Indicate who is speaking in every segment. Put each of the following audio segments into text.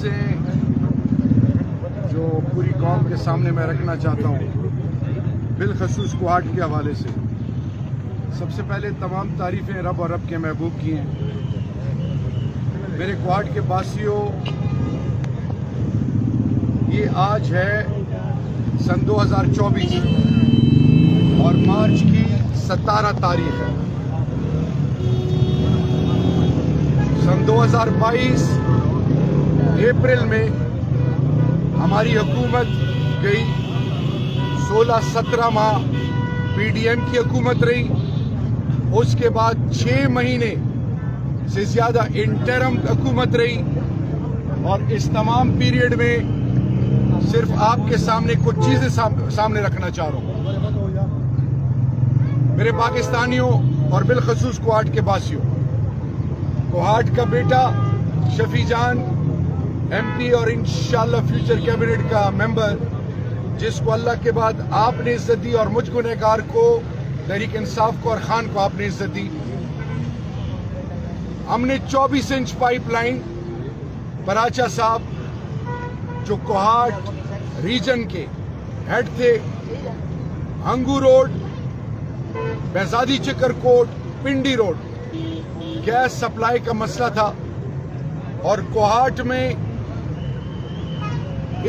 Speaker 1: چیزیں جو پوری قوم کے سامنے میں رکھنا چاہتا ہوں، بالخصوص کوہاٹ کے حوالے سے۔ سب سے پہلے تمام تعریفیں رب اور رب کے محبوب کی ہیں۔ میرے کوہاٹ کے باسیوں، یہ آج ہے سن 2024 اور مارچ کی 17 تاریخ ہے۔ سن 2022 اپریل میں ہماری حکومت گئی، 16-17 ماہ پی ڈی ایم کی حکومت رہی، اس کے بعد 6 مہینے سے زیادہ انٹرم حکومت رہی، اور اس تمام پیریڈ میں صرف آپ کے سامنے کچھ چیزیں سامنے رکھنا چاہ رہا ہوں۔ میرے پاکستانیوں اور بالخصوص کوہاٹ کے باسیوں، کوہاٹ کا بیٹا شفیع جان ایم پی اور انشاءاللہ فیوچر کیبنٹ کا ممبر، جس کو اللہ کے بعد آپ نے عزت دی اور مجھ گنہگار کو، تحریک انصاف کو اور خان کو آپ نے عزت دی، ہم نے 24 انچ پائپ لائن براچہ صاحب جو کوہاٹ ریجن کے ہیڈ تھے، ہنگو روڈ، بہزادی چکر کوٹ، پنڈی روڈ، گیس سپلائی کا مسئلہ تھا اور کوہاٹ میں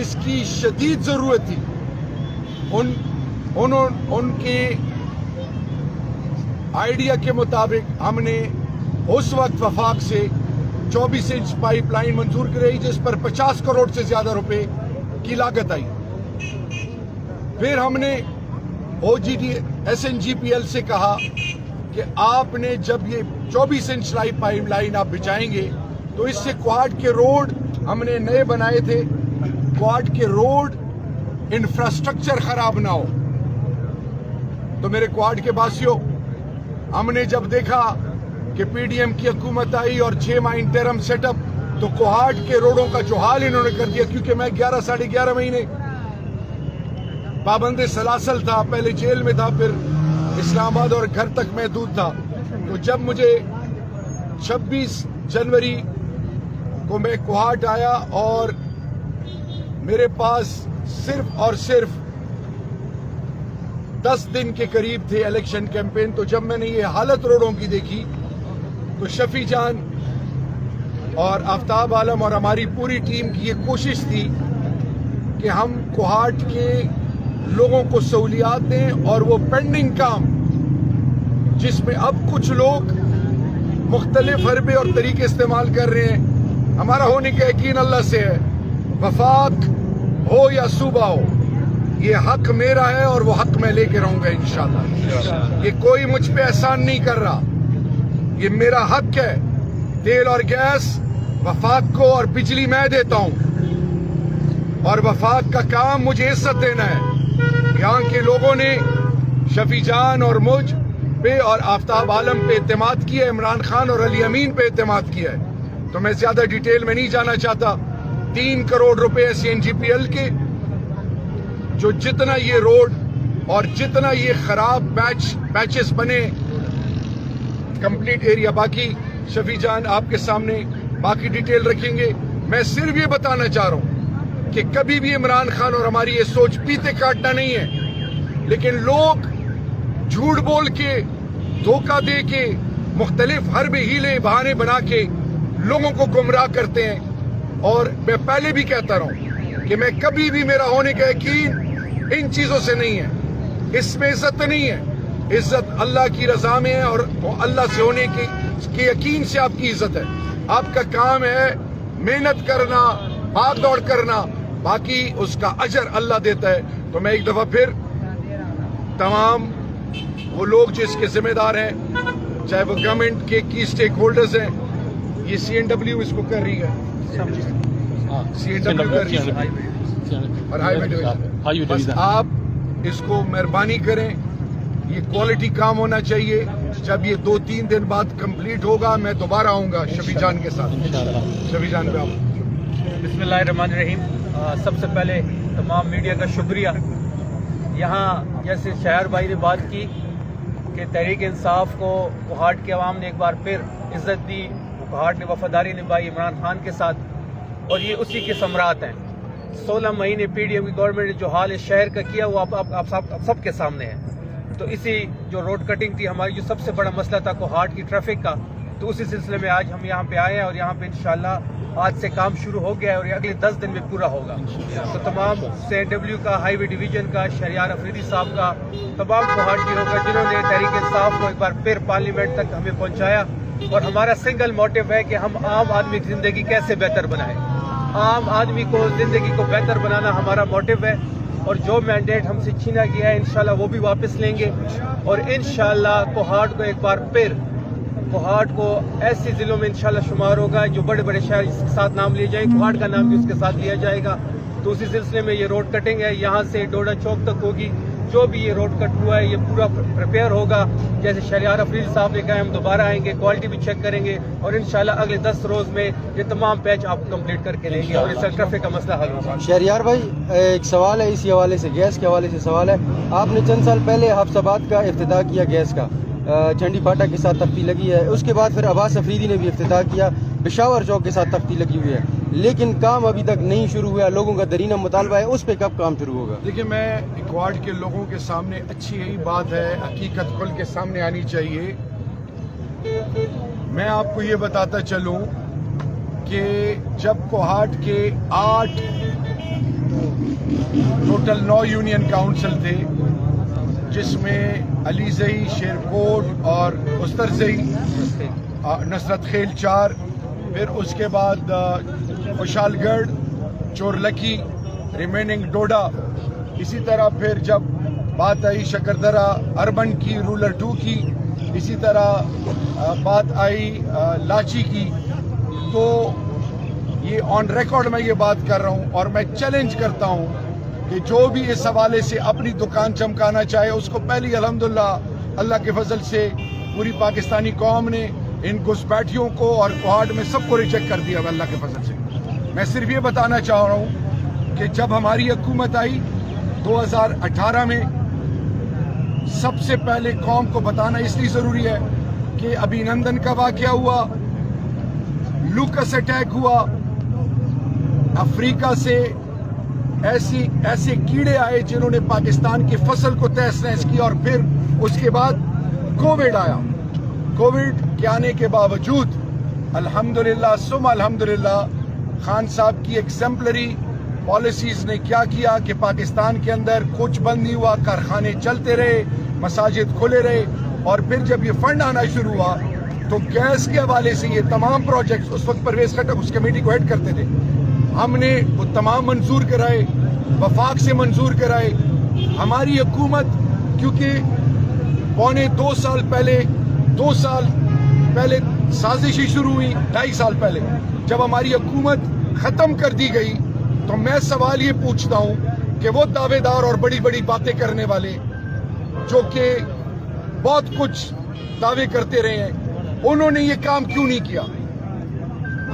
Speaker 1: اس کی شدید ضرورت تھی۔ ان کے آئیڈیا کے مطابق ہم نے اس وقت وفاق سے 24 انچ پائپ لائن منظور کرائی، جس پر 50 کروڑ سے زیادہ روپے کی لاگت آئی۔ پھر ہم نے O G D S N G P L سے کہا کہ آپ نے جب یہ 24 انچ پائپ لائن آپ بچھائیں گے تو اس سے کوہاٹ کے روڈ ہم نے نئے بنائے تھے، کوہاٹ کے روڈ انفراسٹرکچر خراب نہ ہو۔ تو میرے کوہاٹ کے باسیوں، ہم نے جب دیکھا کہ پی ڈی ایم کی حکومت آئی اور 6 ماہ انٹرم سیٹ اپ، تو کوہاٹ کے روڈوں کا جو حال انہوں نے کر دیا، کیونکہ میں 11-11.5 مہینے پابند سلاسل تھا، پہلے جیل میں تھا، پھر اسلام آباد اور گھر تک محدود تھا، تو جب مجھے 26 جنوری کو میں کوہاٹ آیا اور میرے پاس صرف اور صرف 10 دن کے قریب تھے الیکشن کیمپین، تو جب میں نے یہ حالت روڈوں کی دیکھی تو شفیع جان اور آفتاب عالم اور ہماری پوری ٹیم کی یہ کوشش تھی کہ ہم کوہاٹ کے لوگوں کو سہولیات دیں، اور وہ پینڈنگ کام جس میں اب کچھ لوگ مختلف حربے اور طریقے استعمال کر رہے ہیں، ہمارا ہونے کا یقین اللہ سے ہے، وفاق ہو یا صوبہ ہو، یہ حق میرا ہے اور وہ حق میں لے کے رہوں گا انشاءاللہ۔ یہ کوئی مجھ پہ احسان نہیں کر رہا، یہ میرا حق ہے۔ تیل اور گیس وفاق کو اور بجلی میں دیتا ہوں، اور وفاق کا کام مجھے عزت دینا ہے۔ یہاں کے لوگوں نے شفیع جان اور مجھ پہ اور آفتاب عالم پہ اعتماد کیا ہے، عمران خان اور علی امین پہ اعتماد کیا ہے، تو میں زیادہ ڈیٹیل میں نہیں جانا چاہتا۔ 3 کروڑ روپے سی این جی پی ایل کے، جو جتنا یہ روڈ اور جتنا یہ خراب پیچز بنے کمپلیٹ ایریا، باقی شفیع جان آپ کے سامنے باقی ڈیٹیل رکھیں گے۔ میں صرف یہ بتانا چاہ رہا ہوں کہ کبھی بھی عمران خان اور ہماری یہ سوچ پیتے کاٹنا نہیں ہے، لیکن لوگ جھوٹ بول کے، دھوکہ دے کے، مختلف حربے ہیلے بہانے بنا کے لوگوں کو گمراہ کرتے ہیں۔ اور میں پہلے بھی کہتا رہا ہوں کہ میں کبھی بھی، میرا ہونے کا یقین ان چیزوں سے نہیں ہے، اس میں عزت نہیں ہے، عزت اللہ کی رضا میں ہے اور اللہ سے ہونے کے یقین سے آپ کی عزت ہے۔ آپ کا کام ہے محنت کرنا، بھاگ دوڑ کرنا، باقی اس کا اجر اللہ دیتا ہے۔ تو میں ایک دفعہ پھر تمام وہ لوگ جو اس کے ذمہ دار ہیں، چاہے وہ گورنمنٹ کے کی اسٹیک ہولڈرز ہیں، یہ سی این ڈبلیو اس کو کر رہی ہے، سی این ڈبلیو کر رہی ہے اور ہائی وے ڈویژن، بس آپ اس کو مہربانی کریں، یہ کوالٹی کام ہونا چاہیے۔ جب یہ 2-3 دن بعد کمپلیٹ ہوگا، میں دوبارہ آؤں گا شفیع جان کے ساتھ۔ شفیع جان پہ آپ۔
Speaker 2: بسم اللہ الرحمن الرحیم۔ سب سے پہلے تمام میڈیا کا شکریہ۔ یہاں جیسے شاعر بھائی نے بات کی کہ تحریک انصاف کو کوہاٹ کے عوام نے ایک بار پھر عزت دی، کوہاٹ نے وفاداری نبھائی عمران خان کے ساتھ، اور یہ اسی کے ثمرات ہیں. 16 مہینے پی ڈی ایم کی گورنمنٹ نے جو حال اس شہر کا کیا وہ آپ سب کے سامنے ہے. تو اسی جو روڈ کٹنگ تھی ہماری، جو سب سے بڑا مسئلہ تھا کوہاٹ کی ٹریفک کا، تو اسی سلسلے میں آج ہم یہاں پہ آئے ہیں اور یہاں پہ انشاءاللہ آج سے کام شروع ہو گیا ہے اور یہ اگلے 10 دن میں پورا ہوگا. تو تمام CNW کا، ہائی وے ڈویژن کا، شہریار افریدی صاحب کا، تمام کوہاٹ گیروں کا جنہوں نے تحریک انصاف کو ایک بار پھر پارلیمنٹ تک ہمیں پہنچایا. اور ہمارا سنگل موٹیو ہے کہ ہم عام آدمی کی زندگی کیسے بہتر بنائیں. عام آدمی کو زندگی کو بہتر بنانا ہمارا موٹیو ہے، اور جو مینڈیٹ ہم سے چھینا گیا ہے انشاءاللہ وہ بھی واپس لیں گے. اور انشاءاللہ کوہاٹ کو ایک بار پھر کوہاٹ کو ایسے ضلعوں میں انشاءاللہ شمار ہوگا جو بڑے بڑے شہر اس کے ساتھ نام لیے جائیں، کوہاٹ کا نام بھی اس کے ساتھ لیا جائے گا. تو اسی سلسلے میں یہ روڈ کٹنگ ہے، یہاں سے ڈوڈا چوک تک ہوگی. جو بھی یہ روڈ کٹ ہوا ہے یہ پورا پریپیئر ہوگا. جیسے شہریار افریدی صاحب نے کہا ہم دوبارہ آئیں گے، کوالٹی بھی چیک کریں گے، اور انشاءاللہ اگلے 10 روز میں یہ تمام پیچ آپ کو کمپلیٹ کر کے لیں گے اور اس سے ٹریفک کا مسئلہ حل ہوگا.
Speaker 3: شہریار بھائی، ایک سوال ہے اسی حوالے سے، گیس کے حوالے سے سوال ہے. آپ نے چند سال پہلے حفص آباد کا افتتاح کیا گیس کا، چنڈی پھاٹا کے ساتھ تختی لگی ہے. اس کے بعد پھر عباس افریدی نے بھی افتتاح کیا، پشاور چوک کے ساتھ تختی لگی ہوئی ہے، لیکن کام ابھی تک نہیں شروع ہوا. لوگوں کا درینہ مطالبہ ہے، اس پہ کب کام شروع ہوگا؟
Speaker 1: دیکھیں، میں کوہاٹ کے لوگوں کے سامنے اچھی یہی بات ہے، حقیقت کھل کے سامنے آنی چاہیے. میں آپ کو یہ بتاتا چلوں کہ جب کوہاٹ کے 8 ٹوٹل 9 یونین کاؤنسل تھے، جس میں علی زئی، شیرکوٹ اور استرزئی، نصرت خیل 4، پھر اس کے بعد خوشحال گڑھ، چورلکی، ریمیننگ ڈوڈا. اسی طرح پھر جب بات آئی شکردرہ اربن کی، رولر 2 کی، اسی طرح بات آئی لاچی کی. تو یہ آن ریکارڈ میں یہ بات کر رہا ہوں، اور میں چیلنج کرتا ہوں کہ جو بھی اس حوالے سے اپنی دکان چمکانا چاہے، اس کو پہلی الحمدللہ اللہ کے فضل سے پوری پاکستانی قوم نے ان گھسپیٹھیوں کو اور کوہاٹ میں سب کو ریجیکٹ کر دیا اللہ کے فضل سے. میں صرف یہ بتانا چاہ رہا ہوں کہ جب ہماری حکومت آئی 2018 میں، سب سے پہلے قوم کو بتانا اس لیے ضروری ہے کہ ابھی نندن کا واقعہ ہوا، لوکس اٹیک ہوا، افریقہ سے ایسے کیڑے آئے جنہوں نے پاکستان کی فصل کو تہس نہس کیا، اور پھر اس کے بعد کووڈ آیا. کووڈ کے آنے کے باوجود الحمدللہ ثم الحمدللہ خان صاحب کی ایگزمپلری پالیسیز نے کیا کیا کہ پاکستان کے اندر کچھ بند نہیں ہوا، کارخانے چلتے رہے، مساجد کھلے رہے. اور پھر جب یہ فنڈ آنا شروع ہوا تو گیس کے حوالے سے یہ تمام پروجیکٹس، اس وقت پرویز خٹک اس کمیٹی کو ہیڈ کرتے تھے، ہم نے وہ تمام منظور کرائے، وفاق سے منظور کرائے. ہماری حکومت کیونکہ پونے 2 سال پہلے سازشیں شروع ہوئی، 2.5 سال پہلے جب ہماری حکومت ختم کر دی گئی، تو میں سوال یہ پوچھتا ہوں کہ وہ دعوے دار اور بڑی بڑی باتیں کرنے والے جو کہ بہت کچھ دعوے کرتے رہے ہیں، انہوں نے یہ کام کیوں نہیں کیا؟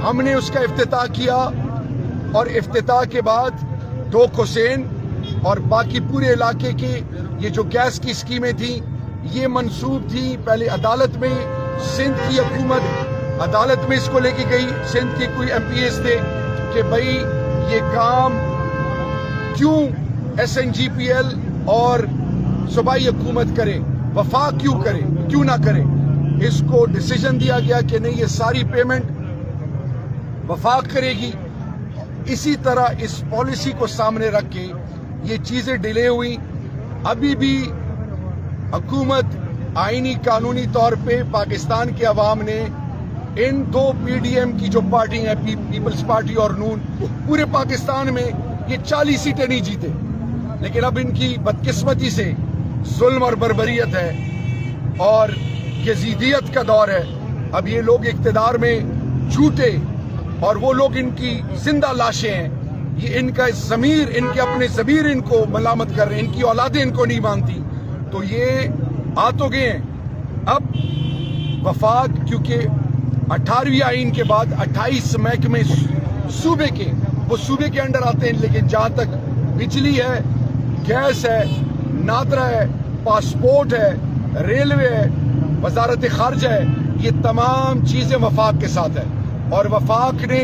Speaker 1: ہم نے اس کا افتتاح کیا، اور افتتاح کے بعد ڈوک حسین اور باقی پورے علاقے کے یہ جو گیس کی اسکیمیں تھیں، یہ منسوب تھی پہلے عدالت میں. سندھ کی حکومت عدالت میں اس کو لے کے گئی، سندھ کے کوئی MPs تھے کہ بھائی یہ کام کیوں SNGPL اور صوبائی حکومت کرے، وفاق کیوں نہ کرے. اس کو ڈیسیجن دیا گیا کہ نہیں، یہ ساری پیمنٹ وفاق کرے گی. اسی طرح اس پالیسی کو سامنے رکھ کے یہ چیزیں ڈیلے ہوئی. ابھی بھی حکومت آئینی قانونی طور پہ پاکستان کے عوام نے ان 2 PDM کی جو پارٹی ہیں، پیپلز پارٹی اور نون، پورے پاکستان میں یہ 40 سیٹیں نہیں جیتے. لیکن اب ان کی بدقسمتی سے ظلم اور بربریت ہے اور یزیدیت کا دور ہے. اب یہ لوگ اقتدار میں جھوٹے، اور وہ لوگ ان کی زندہ لاشیں ہیں. یہ ان کا ضمیر، ان کے اپنے ضمیر ان کو ملامت کر رہے ہیں، ان کی اولادیں ان کو نہیں مانتی. تو یہ آ تو گئے ہیں. اب وفاق کیونکہ 18ویں آئین کے بعد 28 محکمے صوبے کے، وہ صوبے کے انڈر آتے ہیں، لیکن جہاں تک بجلی ہے، گیس ہے، نادرا ہے، پاسپورٹ ہے، ریلوے ہے، وزارت خارجہ ہے، یہ تمام چیزیں وفاق کے ساتھ ہے. اور وفاق نے